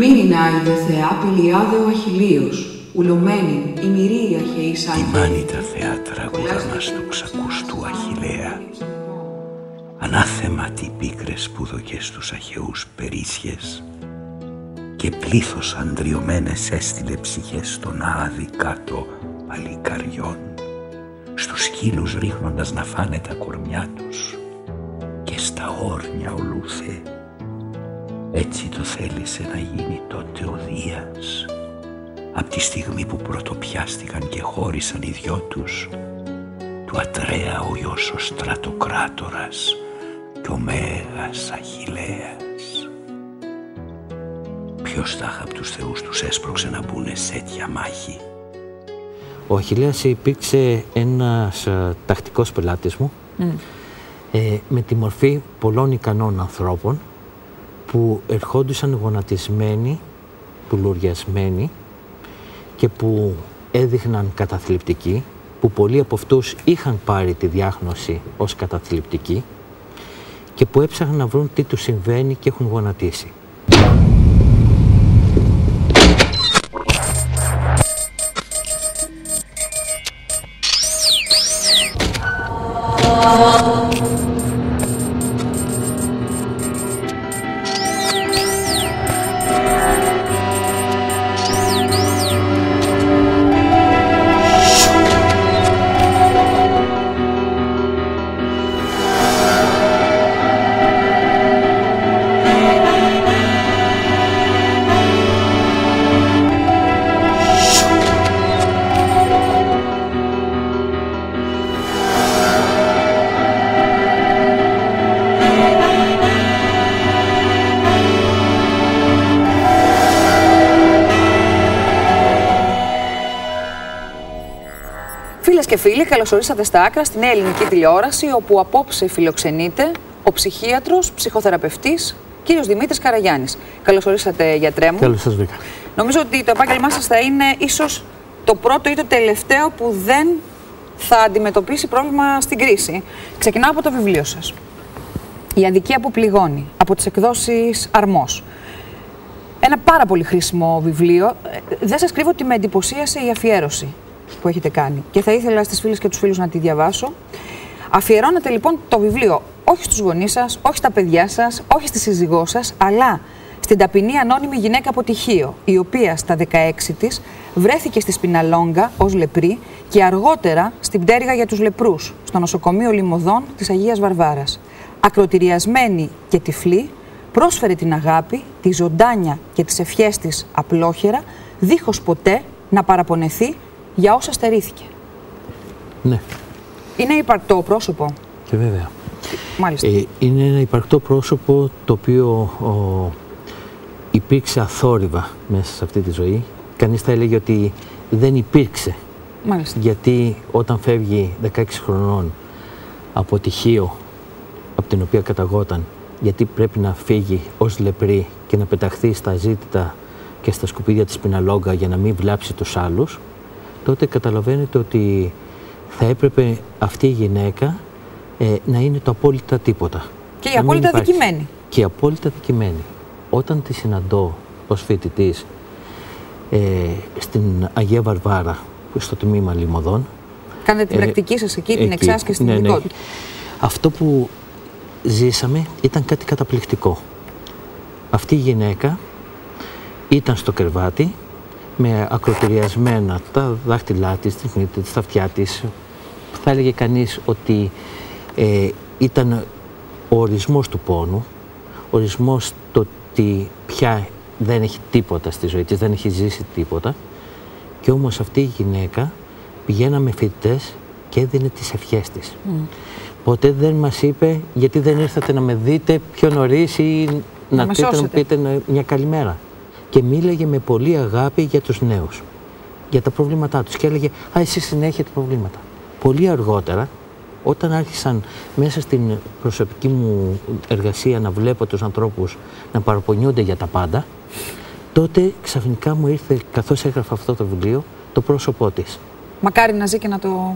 Μην είναι άιδε θεά πηλιάδε ο Αχιλλείος, ουλωμένη η μυρή Αχαιής Άλκη. Τιμάνει τα θεά τραγούδα μας του ξακούστου Αχιλλέα. Ανάθεμα τι πίκρες σπουδοκές τους Αχαιούς περίσσιες και πλήθος αντριωμένες έστειλε ψυχές στον άδει κάτω παλικαριών, στους σκύλους ρίχνοντας να φάνε τα κορμιά τους και στα όρνια ολούθε. Έτσι το θέλησε να γίνει τότε ο Δίας, απ' τη στιγμή που πρωτοπιάστηκαν και χώρισαν οι δυο τους, του Ατρέα ο γιος ο στρατοκράτορας και ο μέγας Αχιλλέας. Ποιος τάχα απ' τους θεούς τους έσπρωξε να μπουνε σε τέτοια μάχη? Ο Αχιλλέας υπήρξε ένας τακτικός πελάτης μου, με τη μορφή πολλών ικανών ανθρώπων που ερχόντουσαν γονατισμένοι, πουλουριασμένοι και που έδειχναν καταθλιπτικοί, που πολλοί από αυτούς είχαν πάρει τη διάγνωση ως καταθλιπτικοί και που έψαχναν να βρουν τι τους συμβαίνει και έχουν γονατίσει. Φίλες και φίλοι, καλώς ορίσατε στα Άκρα, στην νέα ελληνική τηλεόραση, όπου απόψε φιλοξενείται ο ψυχίατρος, ψυχοθεραπευτής, κύριος Δημήτρης Καραγιάννης. Καλώς ορίσατε, γιατρέ μου. Καλώς σας βρήκα. Νομίζω ότι το επάγγελμά σας θα είναι ίσως το πρώτο ή το τελευταίο που δεν θα αντιμετωπίσει πρόβλημα στην κρίση. Ξεκινάω από το βιβλίο σας. Η αδικία που πληγώνει, από τις εκδόσεις Αρμός. Ένα πάρα πολύ χρήσιμο βιβλίο. Δεν σας κρύβω ότι με εντυπωσίασε η αφιέρωση που έχετε κάνει και θα ήθελα στις φίλες και τους φίλους να τη διαβάσω. Αφιερώνετε λοιπόν το βιβλίο όχι στους γονείς σας, όχι στα παιδιά σας, όχι στη σύζυγό σας, αλλά στην ταπεινή ανώνυμη γυναίκα από Τυχείο, η οποία στα 16 της βρέθηκε στη Σπιναλόγκα ως λεπρή και αργότερα στην πτέρυγα για τους λεπρούς, στο νοσοκομείο Λιμωδών της Αγίας Βαρβάρας. Ακροτηριασμένη και τυφλή, πρόσφερε την αγάπη, τη ζωντάνια και τις ευχές της απλόχερα, δίχως ποτέ να παραπονεθεί για όσα στερήθηκε. Ναι. Είναι υπαρκτό πρόσωπο. Και βέβαια. Μάλιστα. Είναι ένα υπαρκτό πρόσωπο το οποίο υπήρξε αθόρυβα μέσα σε αυτή τη ζωή. Κανείς θα έλεγε ότι δεν υπήρξε. Μάλιστα. Γιατί όταν φεύγει 16 χρονών από Τυχείο, από την οποία καταγόταν, γιατί πρέπει να φύγει ως λεπρή και να πεταχθεί στα ζήτητα και στα σκουπίδια της Σπιναλόγκα για να μην βλάψει τους άλλους, τότε καταλαβαίνετε ότι θα έπρεπε αυτή η γυναίκα να είναι το απόλυτα τίποτα. Και η απόλυτα δικημένη. Και η απόλυτα δικημένη. Όταν τη συναντώ ως φοιτητής στην Αγία Βαρβάρα, στο τμήμα Λιμωδών. Κάνετε την πρακτική σας εκεί, την εξάσκηση στην ειδικότητα. Αυτό που ζήσαμε ήταν κάτι καταπληκτικό. Αυτή η γυναίκα ήταν στο κρεβάτι, με ακροτηριασμένα τα δάχτυλά της, τη μύτη της, τα αυτιά της. Θα έλεγε κανείς ότι ήταν ο ορισμός του πόνου, ορισμός το ότι πια δεν έχει τίποτα στη ζωή της, δεν έχει ζήσει τίποτα. Και όμως αυτή η γυναίκα πηγαίναμε φοιτητές και έδινε τις ευχές της. Ποτέ δεν μας είπε γιατί δεν ήρθατε να με δείτε πιο νωρίς ή να μου πείτε μια καλημέρα. Και μίλαγε με πολύ αγάπη για τους νέους, για τα προβλήματά τους και έλεγε «Α, εσείς συνέχεια τα προβλήματα». Πολύ αργότερα, όταν άρχισαν μέσα στην προσωπική μου εργασία να βλέπω τους ανθρώπους να παραπονιούνται για τα πάντα, τότε ξαφνικά μου ήρθε, καθώς έγραφα αυτό το βιβλίο, το πρόσωπό της. Μακάρι να ζει και να το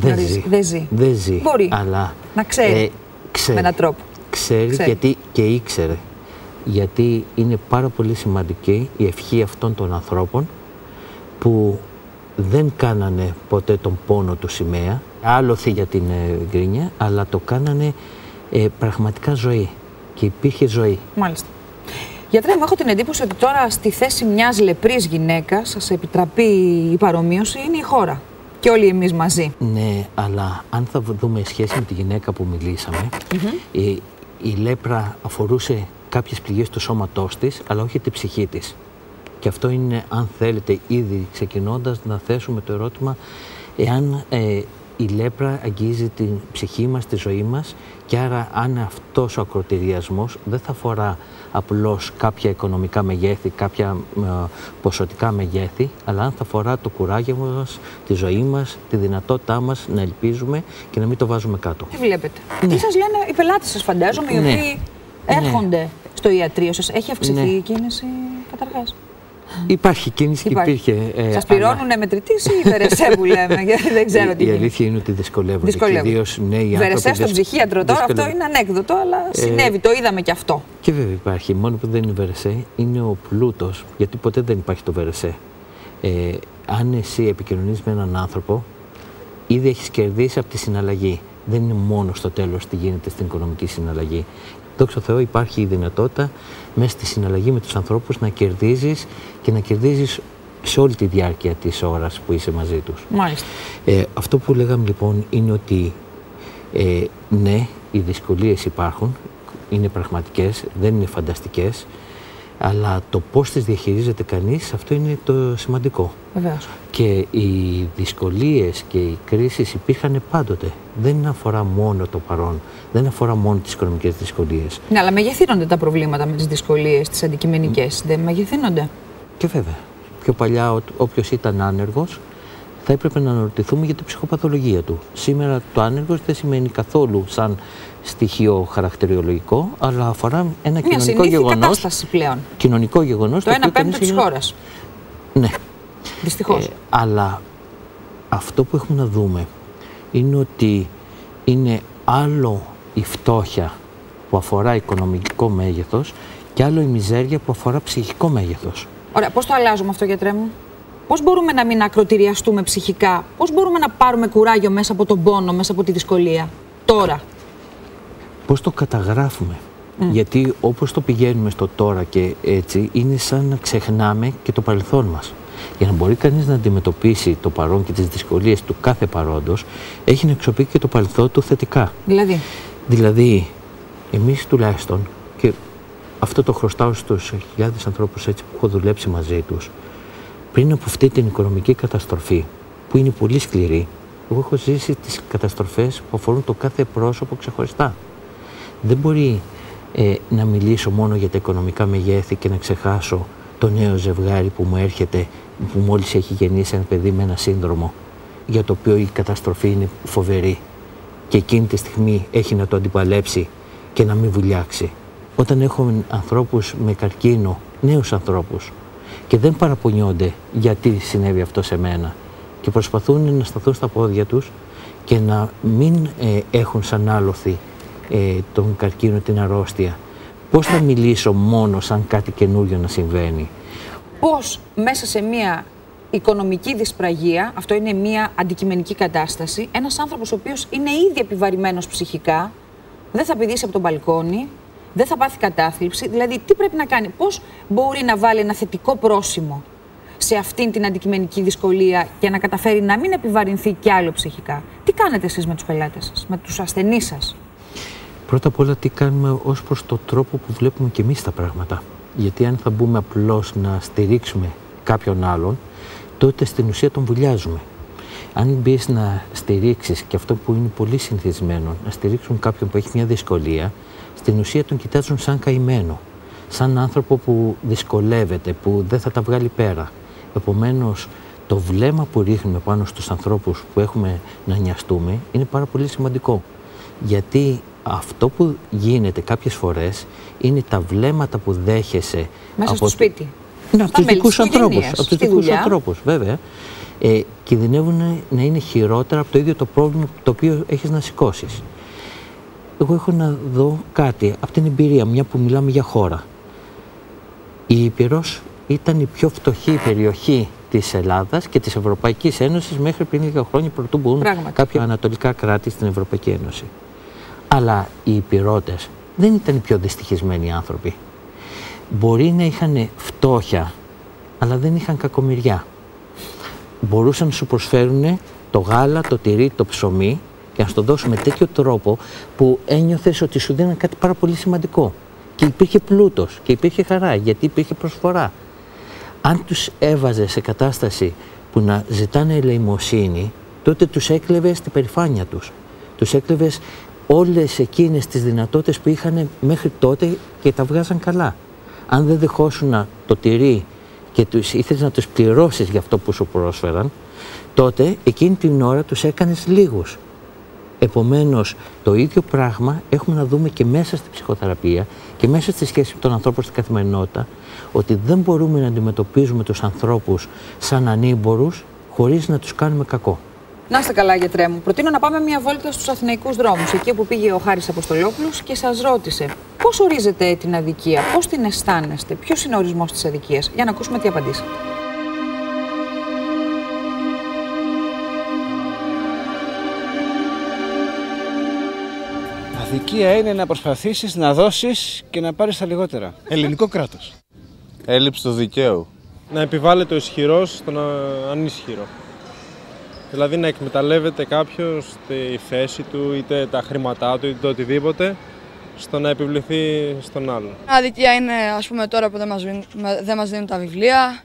γνωρίζει. Δεν ζει. Μπορεί αλλά να ξέρει με έναν τρόπο. Ξέρει γιατί και ήξερε γιατί είναι πάρα πολύ σημαντική η ευχή αυτών των ανθρώπων που δεν κάνανε ποτέ τον πόνο του σημαία, άλοθη για την γκρίνια, αλλά το κάνανε πραγματικά ζωή και υπήρχε ζωή. Μάλιστα. Γιατρέ μου, έχω την εντύπωση ότι τώρα στη θέση μιας λεπρής γυναίκας, σας επιτραπεί η παρομοίωση, είναι η χώρα. Και όλοι εμείς μαζί. Ναι, αλλά αν θα δούμε σχέση με τη γυναίκα που μιλήσαμε, η λέπρα αφορούσε κάποιες πληγές του σώματός της, αλλά όχι τη ψυχή της. Και αυτό είναι, αν θέλετε, ήδη ξεκινώντας να θέσουμε το ερώτημα εάν η λέπρα αγγίζει την ψυχή μας, τη ζωή μας, και άρα αν αυτός ο ακροτηριασμός δεν θα αφορά απλώς κάποια οικονομικά μεγέθη, κάποια ποσοτικά μεγέθη, αλλά αν θα αφορά το κουράγιο μας, τη ζωή μας, τη δυνατότητά μας να ελπίζουμε και να μην το βάζουμε κάτω. Τι βλέπετε? Τι σας λένε οι πελάτες σας, φαντάζομαι, οι οποίοι έρχονται στο ιατρείο σας? Έχει αυξηθεί η κίνηση καταρχάς? Υπάρχει κίνηση και υπήρχε. Σας πληρώνουν μετρητής ή βερεσέ που λέμε? Γιατί δεν ξέρω τι. Η αλήθεια είναι ότι δυσκολεύονται. Ιδίως νέοι άνθρωποι. Βερεσέ στον ψυχίατρο τώρα, αυτό είναι ανέκδοτο, αλλά συνέβη, το είδαμε και αυτό. Και βέβαια υπάρχει. Μόνο που δεν είναι βερεσέ είναι ο πλούτος, γιατί ποτέ δεν υπάρχει το βερεσέ. Αν εσύ επικοινωνείς με έναν άνθρωπο, ήδη έχεις κερδίσει από τη συναλλαγή. Δεν είναι μόνο στο τέλος τι γίνεται στην οικονομική συναλλαγή. Δόξα τω Θεώ, υπάρχει η δυνατότητα μέσα στη συναλλαγή με τους ανθρώπους να κερδίζεις και να κερδίζεις σε όλη τη διάρκεια της ώρας που είσαι μαζί τους. Μάλιστα. Αυτό που λέγαμε λοιπόν είναι ότι ναι, οι δυσκολίες υπάρχουν, είναι πραγματικές, δεν είναι φανταστικές, αλλά το πώς τις διαχειρίζεται κανείς, αυτό είναι το σημαντικό. Βεβαίως. Και οι δυσκολίες και οι κρίσεις υπήρχαν πάντοτε. Δεν αφορά μόνο το παρόν, δεν αφορά μόνο τις οικονομικές δυσκολίες. Ναι, αλλά μεγεθύνονται τα προβλήματα με τις δυσκολίες, τις αντικειμενικές, δεν μεγεθύνονται? Και βέβαια. Πιο παλιά, όποιος ήταν άνεργος, θα έπρεπε να αναρωτηθούμε για την ψυχοπαθολογία του. Σήμερα το άνεργος δεν σημαίνει καθόλου σαν στοιχείο χαρακτηριολογικό, αλλά αφορά ένα κοινωνικό γεγονός. Κατάσταση πλέον. Κοινωνικό γεγονός. Το 1/5 της χώρας. Ναι. Δυστυχώς. Αλλά αυτό που έχουμε να δούμε είναι ότι είναι άλλο η φτώχεια που αφορά οικονομικό μέγεθος και άλλο η μιζέρια που αφορά ψυχικό μέγεθος. Ωραία, πώς το αλλάζουμε αυτό, γιατρέ μου? Πώς μπορούμε να μην ακροτηριαστούμε ψυχικά? Πώς μπορούμε να πάρουμε κουράγιο μέσα από τον πόνο, μέσα από τη δυσκολία, τώρα? Πώς το καταγράφουμε? Γιατί όπως το πηγαίνουμε στο τώρα και έτσι, είναι σαν να ξεχνάμε και το παρελθόν μας. Για να μπορεί κανείς να αντιμετωπίσει το παρόν και τις δυσκολίες του κάθε παρόντος, έχει να αξιοποιεί και το παρελθόν του θετικά. Δηλαδή, εμείς τουλάχιστον, και αυτό το χρωστάω στους χιλιάδες ανθρώπους έτσι που έχω δουλέψει μαζί τους, πριν από αυτή την οικονομική καταστροφή, που είναι πολύ σκληρή, εγώ έχω ζήσει τις καταστροφές που αφορούν το κάθε πρόσωπο ξεχωριστά. Δεν μπορεί να μιλήσω μόνο για τα οικονομικά μεγέθη και να ξεχάσω το νέο ζευγάρι που μου έρχεται, που μόλις έχει γεννήσει ένα παιδί με ένα σύνδρομο, για το οποίο η καταστροφή είναι φοβερή και εκείνη τη στιγμή έχει να το αντιπαλέψει και να μην βουλιάξει. Όταν έχω ανθρώπους με καρκίνο, νέους ανθρώπους, και δεν παραπονιόνται γιατί συνέβη αυτό σε μένα και προσπαθούν να σταθούν στα πόδια τους και να μην έχουν σαν άλοθη τον καρκίνο, την αρρώστια. Πώς θα μιλήσω μόνο σαν κάτι καινούριο να συμβαίνει? Πώς μέσα σε μια οικονομική δυσπραγία, αυτό είναι μια αντικειμενική κατάσταση, ένας άνθρωπος ο οποίος είναι ήδη επιβαρημένος ψυχικά, δεν θα πηδήσει από τον μπαλκόνι, δεν θα πάθει κατάθλιψη, δηλαδή τι πρέπει να κάνει, πώς μπορεί να βάλει ένα θετικό πρόσημο σε αυτήν την αντικειμενική δυσκολία για να καταφέρει να μην επιβαρυνθεί κι άλλο ψυχικά? Τι κάνετε εσείς με τους πελάτες σας, με τους ασθενείς σας? Πρώτα απ' όλα τι κάνουμε ως προς το τρόπο που βλέπουμε κι εμείς τα πράγματα. Γιατί αν θα μπούμε απλώς να στηρίξουμε κάποιον άλλον, τότε στην ουσία τον βουλιάζουμε. Αν μπεις να στηρίξεις, και αυτό που είναι πολύ συνηθισμένο, να στηρίξουν κάποιον που έχει μια δυσκολία, στην ουσία τον κοιτάζουν σαν καημένο, σαν άνθρωπο που δυσκολεύεται, που δεν θα τα βγάλει πέρα. Επομένως, το βλέμμα που ρίχνουμε πάνω στους ανθρώπους που έχουμε να νοιαστούμε είναι πάρα πολύ σημαντικό. Γιατί αυτό που γίνεται κάποιες φορές είναι τα βλέμματα που δέχεσαι μέσα στο σπίτι. Ναι, από τους δικούς ανθρώπους. Από τους δικούς ανθρώπους, βέβαια. Κινδυνεύουν να είναι χειρότερα από το ίδιο το πρόβλημα το οποίο έχεις να σηκώσεις. Εγώ έχω να δω κάτι από την εμπειρία, μια που μιλάμε για χώρα. Η Ήπειρος ήταν η πιο φτωχή περιοχή της Ελλάδας και της Ευρωπαϊκής Ένωσης μέχρι πριν λίγα χρόνια πρωτού μπουν κάποια ανατολικά κράτη στην Ευρωπαϊκή Ένωση. Αλλά οι Ηπειρώτες δεν ήταν οι πιο δυστυχισμένοι άνθρωποι. Μπορεί να είχαν φτώχεια, αλλά δεν είχαν κακομοιριά. Μπορούσαν να σου προσφέρουν το γάλα, το τυρί, το ψωμί και να στο δώσουν με τέτοιο τρόπο που ένιωθες ότι σου δίναν κάτι πάρα πολύ σημαντικό. Και υπήρχε πλούτος και υπήρχε χαρά, γιατί υπήρχε προσφορά. Αν τους έβαζε σε κατάσταση που να ζητάνε ελεημοσύνη, τότε τους έκλεβες την περηφάνεια τους. Τους έκλεβες όλες εκείνες τις δυνατότητες που είχαν μέχρι τότε και τα βγάζαν καλά. Αν δεν δεχόσουν το τυρί και ήθελες να τους πληρώσεις για αυτό που σου πρόσφεραν, τότε εκείνη την ώρα τους έκανες λίγους. Επομένως, το ίδιο πράγμα έχουμε να δούμε και μέσα στη ψυχοθεραπεία και μέσα στη σχέση με τον ανθρώπο στην καθημερινότητα, ότι δεν μπορούμε να αντιμετωπίζουμε τους ανθρώπους σαν ανήμπορους χωρίς να τους κάνουμε κακό. Να είστε καλά, γιατρέ μου. Προτείνω να πάμε μια βόλτα στους αθηναϊκούς δρόμους, εκεί όπου πήγε ο Χάρης Αποστολόπουλος και σας ρώτησε πώς ορίζετε την αδικία, πώς την αισθάνεστε, ποιος είναι ο ορισμός της αδικίας. Για να ακούσουμε τι απαντήσατε. Αδικία είναι να προσπαθήσεις να δώσεις και να πάρεις τα λιγότερα. Ελληνικό κράτος. Έλλειψη του δικαίου. Να επιβάλλεται ο ισχυρός στον ανίσχυρο. Δηλαδή να εκμεταλλεύεται κάποιος τη θέση του, είτε τα χρήματά του, είτε το οτιδήποτε, στο να επιβληθεί στον άλλον. Αδικία είναι, ας πούμε, τώρα που δεν μας δίνουν τα βιβλία,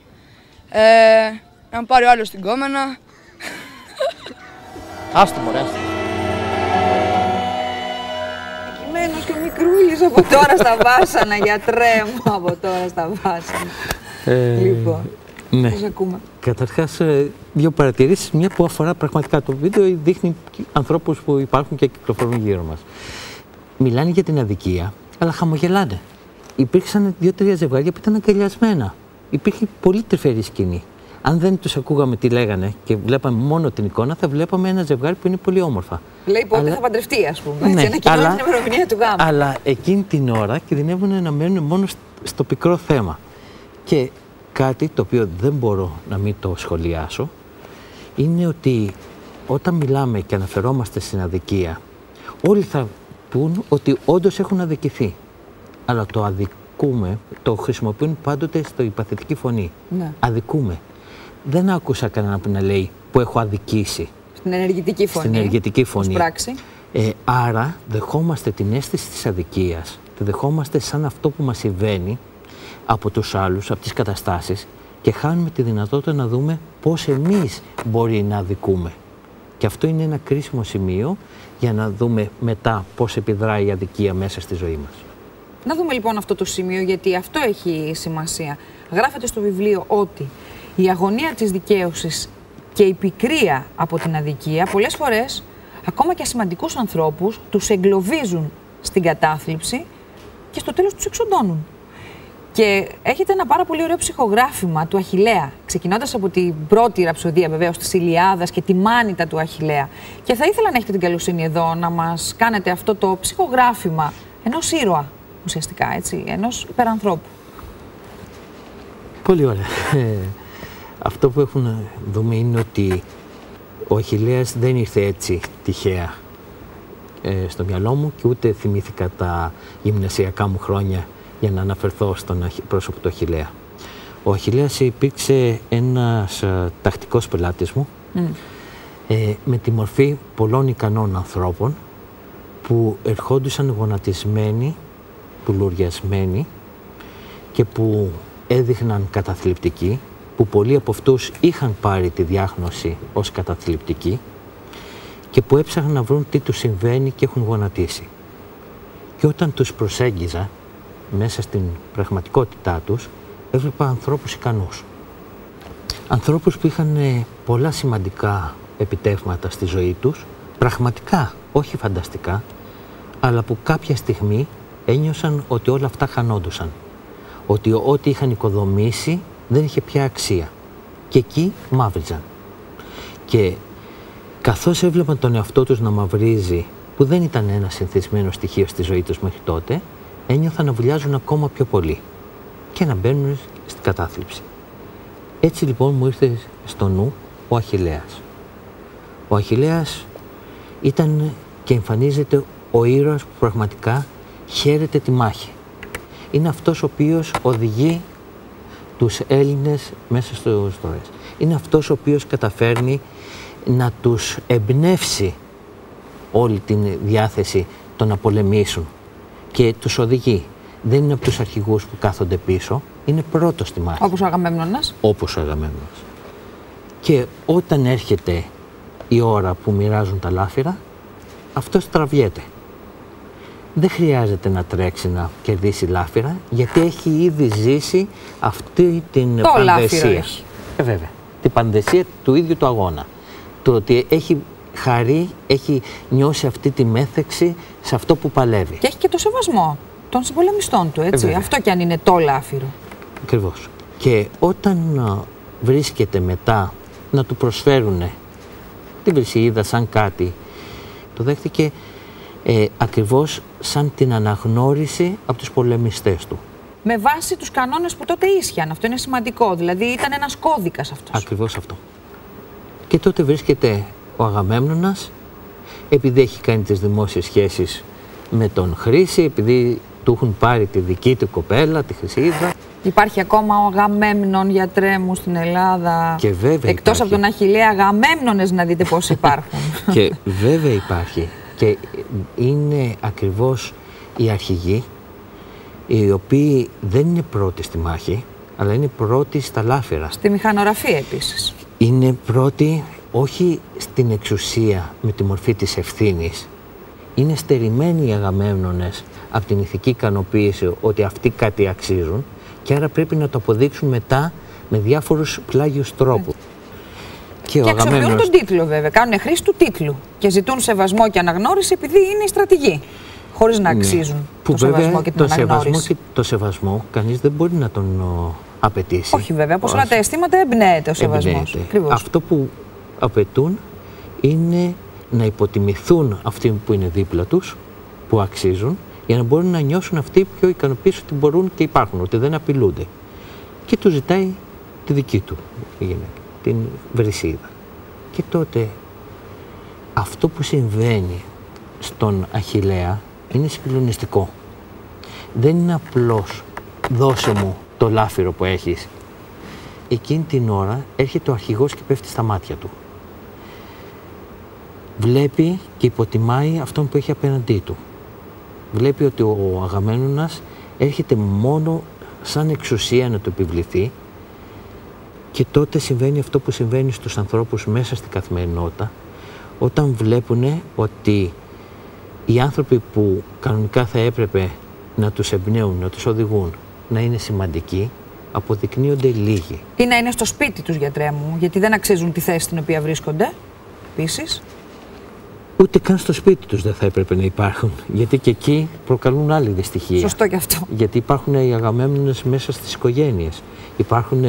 να πάρει ο άλλος την κόμενα. Άστο μωρέ, άστο. Κειμένος και ο μικρούλης από τώρα στα βάσανα, γιατρέ μου, από τώρα στα βάσανα. Λοιπόν, ναι. πώς ακούμε. Καταρχάς, δύο παρατηρήσεις. Μια που αφορά πραγματικά το βίντεο, δείχνει ανθρώπους που υπάρχουν και κυκλοφορούν γύρω μας. Μιλάνε για την αδικία, αλλά χαμογελάνε. Υπήρξαν 2-3 ζευγάρια που ήταν αγκαλιασμένα. Υπήρχε πολύ τρυφερή σκηνή. Αν δεν τους ακούγαμε τι λέγανε και βλέπαμε μόνο την εικόνα, θα βλέπαμε ένα ζευγάρι που είναι πολύ όμορφα. Λέει πότε θα παντρευτεί, ας πούμε. Ναι, ανακοινώνει την ημερομηνία του γάμου. Αλλά εκείνη την ώρα κινδυνεύουν να μένουν μόνο στο πικρό θέμα. Και κάτι το οποίο δεν μπορώ να μην το σχολιάσω είναι ότι όταν μιλάμε και αναφερόμαστε στην αδικία, όλοι θα πούν ότι όντως έχουν αδικηθεί. Αλλά το αδικούμε το χρησιμοποιούν πάντοτε στο υπαθετική φωνή. Ναι. Αδικούμε. Δεν άκουσα κανέναν που να λέει που έχω αδικήσει. Στην ενεργητική φωνή. Στην ενεργητική φωνή. Ως πράξη. Άρα δεχόμαστε την αίσθηση της αδικίας, τη δεχόμαστε σαν αυτό που μας συμβαίνει από τους άλλους, από τις καταστάσεις και χάνουμε τη δυνατότητα να δούμε πώς εμείς μπορεί να αδικούμε. Και αυτό είναι ένα κρίσιμο σημείο για να δούμε μετά πώς επιδράει η αδικία μέσα στη ζωή μας. Να δούμε λοιπόν αυτό το σημείο, γιατί αυτό έχει σημασία. Γράφεται στο βιβλίο ότι η αγωνία της δικαίωσης και η πικρία από την αδικία πολλές φορές, ακόμα και ασημαντικούς ανθρώπους, τους εγκλωβίζουν στην κατάθλιψη και στο τέλος τους εξοντώνουν. Και έχετε ένα πάρα πολύ ωραίο ψυχογράφημα του Αχιλλέα, ξεκινώντας από την πρώτη ραψοδία βεβαίως της Ηλιάδας και τη μάνητα του Αχιλλέα. Και θα ήθελα να έχετε την καλοσύνη εδώ να μας κάνετε αυτό το ψυχογράφημα ενός ήρωα, ουσιαστικά, έτσι, ενός υπερανθρώπου. Πολύ ωραία. Αυτό που έχουμε να δούμε είναι ότι ο Αχιλλέας δεν ήρθε έτσι τυχαία στο μυαλό μου και ούτε θυμήθηκα τα γυμνασιακά μου χρόνια για να αναφερθώ στον πρόσωπο του Αχιλλέα. Ο Αχιλλέας υπήρξε ένας τακτικός πελάτης μου με τη μορφή πολλών ικανών ανθρώπων που ερχόντουσαν γονατισμένοι, πουλουριασμένοι και που έδειχναν καταθλιπτικοί, που πολλοί από αυτούς είχαν πάρει τη διάγνωση ως καταθλιπτικοί και που έψαχναν να βρουν τι τους συμβαίνει και έχουν γονατίσει. Και όταν τους προσέγγιζα μέσα στην πραγματικότητά τους, έβλεπα ανθρώπους ικανούς. Ανθρώπους που είχαν πολλά σημαντικά επιτεύγματα στη ζωή τους, πραγματικά, όχι φανταστικά, αλλά που κάποια στιγμή ένιωσαν ότι όλα αυτά χανόντουσαν. Ότι ό,τι είχαν οικοδομήσει δεν είχε πια αξία. Και εκεί μαύριζαν. Και καθώς έβλεπαν τον εαυτό τους να μαυρίζει, που δεν ήταν ένα συνηθισμένο στοιχείο στη ζωή τους μέχρι τότε, ένιωθαν να βουλιάζουν ακόμα πιο πολύ. και να μπαίνουν στην κατάθλιψη. Έτσι λοιπόν μου ήρθε στο νου ο Αχιλλέας. Ο Αχιλλέας ήταν και εμφανίζεται ο ήρωας που πραγματικά χαίρεται τη μάχη. Είναι αυτός ο οποίος οδηγεί τους Έλληνες μέσα στους στοές. Είναι αυτός ο οποίος καταφέρνει να τους εμπνεύσει όλη την διάθεση το να πολεμήσουν και τους οδηγεί. Δεν είναι από τους αρχηγούς που κάθονται πίσω, είναι πρώτος στη μάχη. Όπως ο Αγαμέμνονας. Όπως ο Αγαμέμνονας. Και όταν έρχεται η ώρα που μοιράζουν τα λάφυρα, αυτός τραβιέται. Δεν χρειάζεται να τρέξει να κερδίσει λάφυρα, γιατί έχει ήδη ζήσει αυτή την πανδεσία. Βέβαια, την πανδεσία του ίδιου του αγώνα. Το ότι έχει χαρεί, έχει νιώσει αυτή τη μέθεξη σε αυτό που παλεύει. Και έχει και το σεβασμό των συμπολεμιστών του, έτσι. Αυτό κι αν είναι το λάφυρο. Ακριβώς. Και όταν βρίσκεται μετά να του προσφέρουν την Βρυσιίδα σαν κάτι, το δέχτηκε ακριβώς σαν την αναγνώριση από τους πολεμιστές του. Με βάση τους κανόνες που τότε ίσχυαν. Αυτό είναι σημαντικό. Δηλαδή ήταν ένας κώδικας αυτός. Ακριβώς αυτό. Και τότε βρίσκεται ο Αγαμέμνονας, επειδή έχει κάνει τις δημόσιες σχέσεις με τον Χρήση, επειδή του έχουν πάρει τη δική του κοπέλα, τη Χρυσίδα. Υπάρχει ακόμα ο Αγαμέμνον, γιατρέ μου, στην Ελλάδα. Και βέβαια εκτός υπάρχει. Από τον Αχιλλέα, Αγαμέμνονες να δείτε πώς υπάρχουν. Και βέβαια υπάρχει. Και είναι ακριβώς οι αρχηγοί, οι οποίοι δεν είναι πρώτοι στη μάχη, αλλά είναι πρώτοι στα λάφυρα. Στη μηχανογραφία επίσης. Είναι πρώτοι όχι στην εξουσία με τη μορφή της ευθύνης. Είναι στερημένοι οι Αγαμέμνονες από την ηθική ικανοποίηση ότι αυτοί κάτι αξίζουν και άρα πρέπει να το αποδείξουν μετά με διάφορους πλάγιους τρόπους. Και αξιοποιούν τον τίτλο βέβαια, κάνουν χρήση του τίτλου και ζητούν σεβασμό και αναγνώριση επειδή είναι οι στρατηγοί, χωρίς να αξίζουν το σεβασμό και την αναγνώριση. Το σεβασμό κανείς δεν μπορεί να τον απαιτήσει. Όχι βέβαια, όπως όλα τα αισθήματα εμπνέεται ο σεβασμός. Αυτό που απαιτούν είναι να υποτιμηθούν αυτοί που είναι δίπλα τους, που αξίζουν, για να μπορούν να νιώσουν αυτοί πιο ικανοποίηση ότι μπορούν και υπάρχουν, ότι δεν απειλούνται. Και του ζητάει τη δική του γυναίκα, την Βρυσίδα. Και τότε αυτό που συμβαίνει στον Αχιλλέα είναι συγκλονιστικό. Δεν είναι απλώς δώσε μου το λάφυρο που έχεις. Εκείνη την ώρα έρχεται ο αρχηγός και πέφτει στα μάτια του. Βλέπει και υποτιμάει αυτόν που έχει απέναντί του. Βλέπει ότι ο Αγαμέμνονας έρχεται μόνο σαν εξουσία να του επιβληθεί και τότε συμβαίνει αυτό που συμβαίνει στους ανθρώπους μέσα στην καθημερινότητα, όταν βλέπουν ότι οι άνθρωποι που κανονικά θα έπρεπε να τους εμπνέουν, να τους οδηγούν, να είναι σημαντικοί, αποδεικνύονται λίγοι. Ή να είναι στο σπίτι τους, γιατρέ μου, γιατί δεν αξίζουν τη θέση στην οποία βρίσκονται, επίσης. Ούτε καν στο σπίτι τους δεν θα έπρεπε να υπάρχουν, γιατί και εκεί προκαλούν άλλη δυστυχία. Σωστό και αυτό. Γιατί υπάρχουν οι Αγαμέμνονες μέσα στις οικογένειες. Υπάρχουν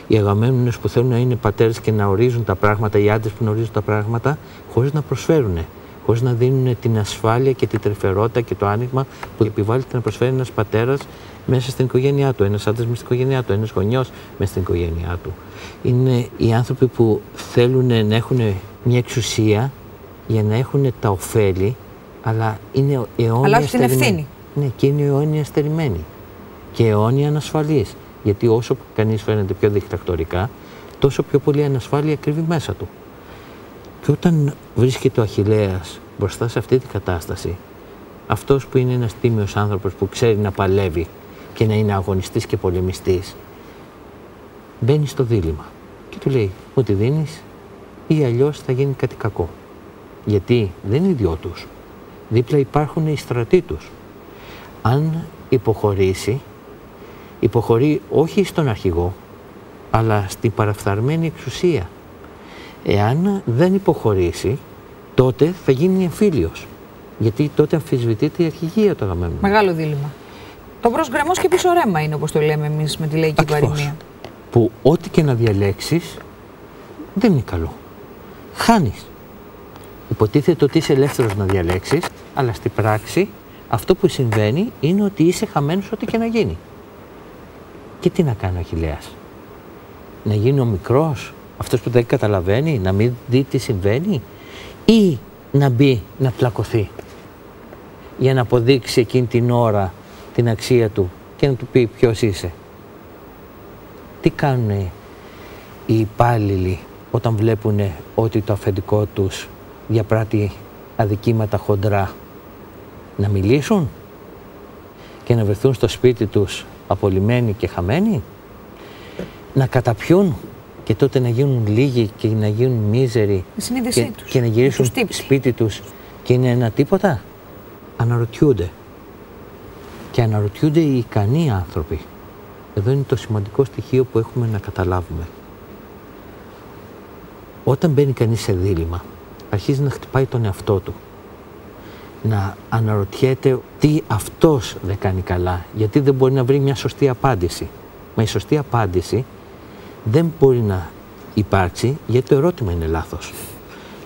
οι Αγαμέμνονες που θέλουν να είναι πατέρες και να ορίζουν τα πράγματα, οι άντρες που να ορίζουν τα πράγματα, χωρίς να προσφέρουν, χωρίς να δίνουν την ασφάλεια και την τρυφερότητα και το άνοιγμα που επιβάλλεται να προσφέρει ένας πατέρας μέσα στην οικογένειά του, ένας άντρας μέσα στην οικογένειά του, ένας γονιός μέσα στην οικογένειά του. Είναι οι άνθρωποι που θέλουν να έχουν μια εξουσία για να έχουν τα ωφέλη, αλλά είναι αιώνια στερημένοι. Ναι, και είναι αιώνια στερημένοι και αιώνια ανασφαλείς. Γιατί όσο κανείς φαίνεται πιο δικτακτορικά, τόσο πιο πολύ ανασφάλεια κρύβει μέσα του. Και όταν βρίσκεται ο Αχιλλέας μπροστά σε αυτή την κατάσταση, αυτός που είναι ένας τίμιος άνθρωπος που ξέρει να παλεύει και να είναι αγωνιστής και πολεμιστής, μπαίνει στο δίλημμα και του λέει: μου τη δίνεις ή αλλιώς θα γίνει κάτι κακό. Γιατί δεν είναι οι δυο τους. Δίπλα υπάρχουν οι στρατοί τους. Αν υποχωρήσει, υποχωρεί όχι στον αρχηγό, αλλά στην παραφθαρμένη εξουσία. Εάν δεν υποχωρήσει, τότε θα γίνει εμφύλιος. Γιατί τότε αμφισβητείται η αρχηγία του Αγαμέμνου. Μεγάλο δίλημμα. Το μπρος γκρεμός και πίσω ρέμα είναι, όπως το λέμε εμείς με τη λαϊκή παροιμία. Που ό,τι και να διαλέξεις δεν είναι καλό. Χάνεις. Υποτίθεται ότι είσαι ελεύθερος να διαλέξεις, αλλά στην πράξη αυτό που συμβαίνει είναι ότι είσαι χαμένος ό,τι και να γίνει. Και τι να κάνει ο Αχιλλέας? Να γίνει ο μικρός, αυτός που δεν καταλαβαίνει, να μην δει τι συμβαίνει, ή να μπει να πλακωθεί για να αποδείξει εκείνη την ώρα την αξία του και να του πει ποιος είσαι? Τι κάνουν οι υπάλληλοι όταν βλέπουν ότι το αφεντικό τους διαπράττει αδικήματα χοντρά? Να μιλήσουν και να βρεθούν στο σπίτι τους απολυμμένοι και χαμένοι? Να καταπιούν και τότε να γίνουν λίγοι και να γίνουν μίζεροι και να γυρίσουν σπίτι τους και είναι ένα τίποτα? Αναρωτιούνται. Και αναρωτιούνται οι ικανοί άνθρωποι. Εδώ είναι το σημαντικό στοιχείο που έχουμε να καταλάβουμε. Όταν μπαίνει κανείς σε δίλημμα, αρχίζει να χτυπάει τον εαυτό του. Να αναρωτιέται τι αυτός δεν κάνει καλά, γιατί δεν μπορεί να βρει μια σωστή απάντηση. Μα η σωστή απάντηση δεν μπορεί να υπάρξει γιατί το ερώτημα είναι λάθος.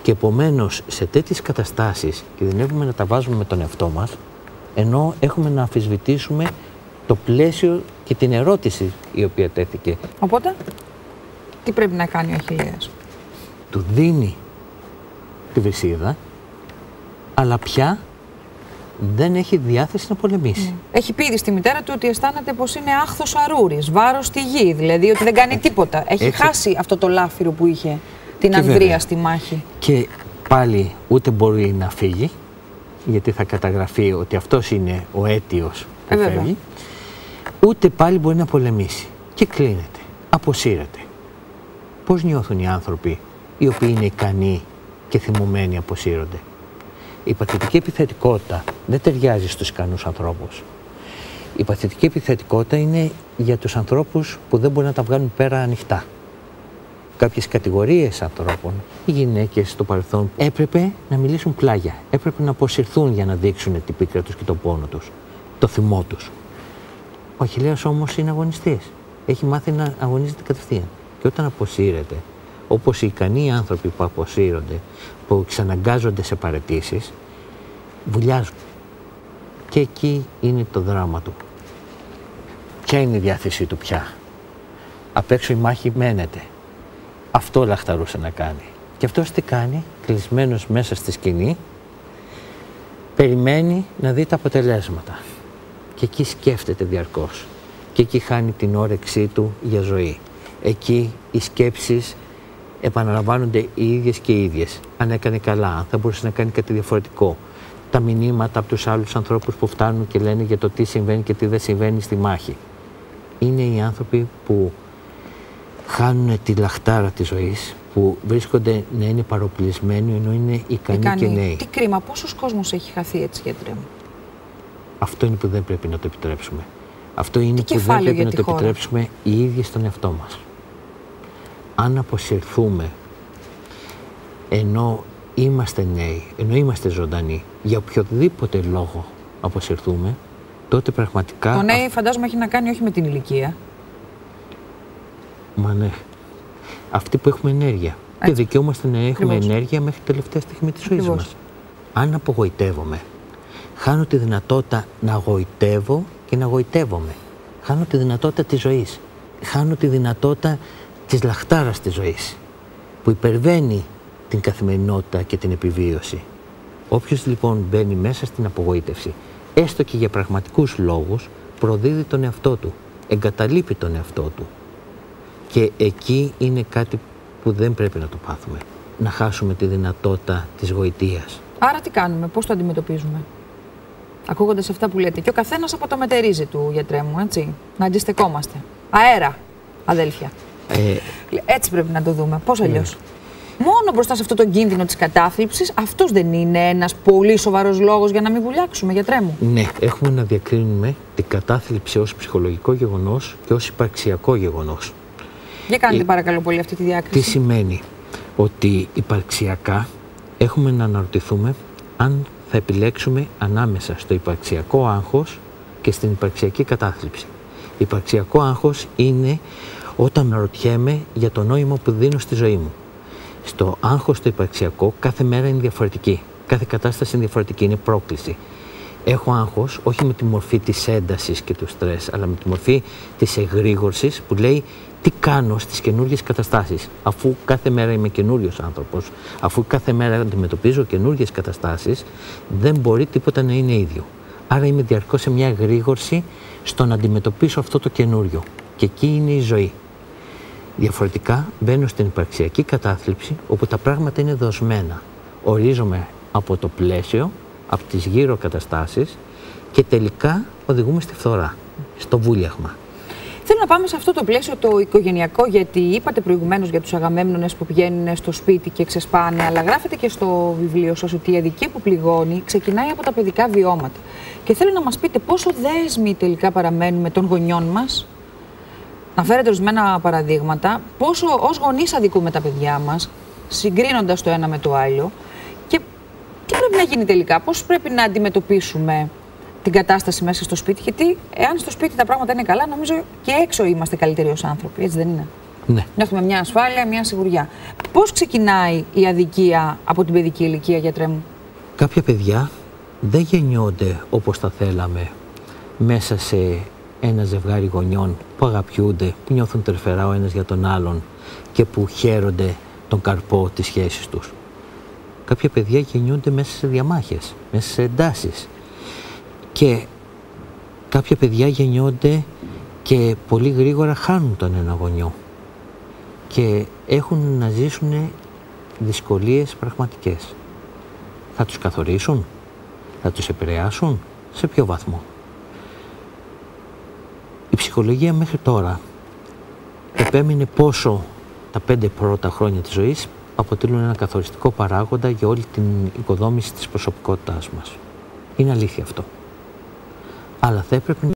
Και επομένως σε τέτοιες καταστάσεις κινδυνεύουμε να τα βάζουμε με τον εαυτό μας, ενώ έχουμε να αμφισβητήσουμε το πλαίσιο και την ερώτηση η οποία τέθηκε. Οπότε, τι πρέπει να κάνει ο Αχιλλέας? Του δίνει τη βρυσίδα, αλλά πια δεν έχει διάθεση να πολεμήσει. Έχει πει ήδη στη μητέρα του ότι αισθάνεται πως είναι άχθος αρούρης, βάρος στη γη, δηλαδή ότι δεν κάνει τίποτα. Έχει χάσει αυτό το λάφυρο που είχε, την ανδρεία στη μάχη. Και πάλι ούτε μπορεί να φύγει, γιατί θα καταγραφεί ότι αυτός είναι ο αίτιος που φεύγει, ούτε πάλι μπορεί να πολεμήσει. Και κλείνεται, αποσύρεται. Πώς νιώθουν οι άνθρωποι οι οποίοι είναι ικανοί και θυμωμένοι αποσύρονται? Η παθητική επιθετικότητα δεν ταιριάζει στους ικανούς ανθρώπους. Η παθητική επιθετικότητα είναι για τους ανθρώπους που δεν μπορούν να τα βγάλουν πέρα ανοιχτά. Κάποιες κατηγορίες ανθρώπων, οι γυναίκες στο παρελθόν, έπρεπε να μιλήσουν πλάγια. Έπρεπε να αποσυρθούν για να δείξουν την πίκρα τους και τον πόνο τους, το θυμό τους. Ο Αχιλλέας όμως είναι αγωνιστής. Έχει μάθει να αγωνίζεται κατευθείαν. Και όταν αποσύρεται, όπως οι ικανοί άνθρωποι που αποσύρονται, που εξαναγκάζονται σε παραιτήσεις, βουλιάζουν. Και εκεί είναι το δράμα του. Ποια είναι η διάθεσή του πια? Απ' έξω η μάχη μένεται. Αυτό λαχταρούσε να κάνει. Και αυτός τι κάνει? Κλεισμένος μέσα στη σκηνή, περιμένει να δει τα αποτελέσματα. Και εκεί σκέφτεται διαρκώς. Και εκεί χάνει την όρεξή του για ζωή. Εκεί οι σκέψεις επαναλαμβάνονται οι ίδιες και οι ίδιες. Αν έκανε καλά, αν θα μπορούσε να κάνει κάτι διαφορετικό. Τα μηνύματα από τους άλλους ανθρώπους που φτάνουν και λένε για το τι συμβαίνει και τι δεν συμβαίνει στη μάχη. Είναι οι άνθρωποι που χάνουν τη λαχτάρα της ζωής, που βρίσκονται να είναι παροπλισμένοι ενώ είναι ικανοί και νέοι. Τι κρίμα, πόσος κόσμος έχει χαθεί έτσι, γιατρέ μου? Αυτό είναι που δεν πρέπει να το επιτρέψουμε. Αυτό είναι που δεν πρέπει να το επιτρέψουμε οι ίδιοι στον εαυτό μας. Αν αποσυρθούμε ενώ είμαστε νέοι, ενώ είμαστε ζωντανοί, για οποιοδήποτε λόγο αποσυρθούμε, τότε πραγματικά... Το νέοι φαντάζομαι έχει να κάνει όχι με την ηλικία. Μα ναι. Αυτοί που έχουμε ενέργεια. Και δικαιούμαστε να έχουμε ενέργεια μέχρι τη τελευταία στιγμή της ζωής μας. Αν απογοητεύομαι, χάνω τη δυνατότητα να γοητεύω και να γοητεύομαι. Χάνω τη δυνατότητα της ζωής. Χάνω τη δυνατότητα της λαχτάρας της ζωής, που υπερβαίνει την καθημερινότητα και την επιβίωση. Όποιος λοιπόν μπαίνει μέσα στην απογοήτευση, έστω και για πραγματικούς λόγους, προδίδει τον εαυτό του, εγκαταλείπει τον εαυτό του. Και εκεί είναι κάτι που δεν πρέπει να το πάθουμε. Να χάσουμε τη δυνατότητα της γοητείας. Άρα τι κάνουμε, πώς το αντιμετωπίζουμε? Ακούγοντας αυτά που λέτε, και ο καθένας από το μετερίζει του, γιατρέ μου, έτσι. Να αντιστεκόμαστε. Αέρα, αδέλφια. Έτσι πρέπει να το δούμε. Πώς αλλιώς? Μόνο μπροστά σε αυτό το κίνδυνο της κατάθλιψης, αυτός δεν είναι ένας πολύ σοβαρός λόγος για να μην βουλιάξουμε, γιατρέ μου? Ναι, έχουμε να διακρίνουμε την κατάθλιψη ως ψυχολογικό γεγονός και ως υπαρξιακό γεγονός. Για κάντε παρακαλώ πολύ αυτή τη διάκριση. Τι σημαίνει? Ότι υπαρξιακά έχουμε να αναρωτηθούμε αν θα επιλέξουμε ανάμεσα στο υπαρξιακό άγχος και στην υπαρξιακή κατάθλιψη. Υπαρξιακό άγχος είναι όταν αναρωτιέμαι για το νόημα που δίνω στη ζωή μου. Στο άγχος το υπαρξιακό κάθε μέρα είναι διαφορετική. Κάθε κατάσταση είναι διαφορετική, είναι πρόκληση. έχω άγχος όχι με τη μορφή της έντασης και του στρες, αλλά με τη μορφή της εγρήγορσης που λέει τι κάνω στις καινούργιες καταστάσεις. Αφού κάθε μέρα είμαι καινούριος άνθρωπος, αφού κάθε μέρα αντιμετωπίζω καινούργιες καταστάσεις, δεν μπορεί τίποτα να είναι ίδιο. Άρα είμαι διαρκώς σε μια εγρήγορση στο να αντιμετωπίσω αυτό το καινούριο. Και εκεί είναι η ζωή. Διαφορετικά μπαίνω στην υπαρξιακή κατάθλιψη όπου τα πράγματα είναι δοσμένα. Ορίζομαι από το πλαίσιο, από τις γύρω καταστάσεις και τελικά οδηγούμε στη φθορά, στο βούλιαγμα. Θέλω να πάμε σε αυτό το πλαίσιο το οικογενειακό, γιατί είπατε προηγουμένως για τους Αγαμέμνονες που πηγαίνουν στο σπίτι και ξεσπάνε, αλλά γράφετε και στο βιβλίο σας ότι η αδικία που πληγώνει ξεκινάει από τα παιδικά βιώματα. Και θέλω να μας πείτε πόσο δέσμοι τελικά παραμένουμε των γονιών μας. Να φέρετε ορισμένα παραδείγματα, πόσο ως γονείς αδικούμε τα παιδιά μας, συγκρίνοντας το ένα με το άλλο, και τι πρέπει να γίνει τελικά, πώς πρέπει να αντιμετωπίσουμε την κατάσταση μέσα στο σπίτι, γιατί εάν στο σπίτι τα πράγματα είναι καλά, νομίζω και έξω είμαστε καλύτεροι ως άνθρωποι, έτσι δεν είναι? Ναι. Νιώθουμε μια ασφάλεια, μια σιγουριά. Πώς ξεκινάει η αδικία από την παιδική ηλικία, γιατρέ μου? Κάποια παιδιά δεν γεννιόνται όπως τα θέλαμε μέσα σε ένα ζευγάρι γονιών που αγαπιούνται, που νιώθουν τρυφερά ο ένας για τον άλλον και που χαίρονται τον καρπό της σχέσης τους. Κάποια παιδιά γεννιούνται μέσα σε διαμάχες, μέσα σε εντάσεις. Και κάποια παιδιά γεννιόνται και πολύ γρήγορα χάνουν τον ένα γονιό και έχουν να ζήσουν δυσκολίες πραγματικές. Θα τους καθορίσουν, θα τους επηρεάσουν, σε ποιο βαθμό? Η ψυχολογία μέχρι τώρα επέμεινε πόσο τα 5 πρώτα χρόνια της ζωής αποτελούν ένα καθοριστικό παράγοντα για όλη την οικοδόμηση της προσωπικότητάς μας. Είναι αλήθεια αυτό. Αλλά θα έπρεπε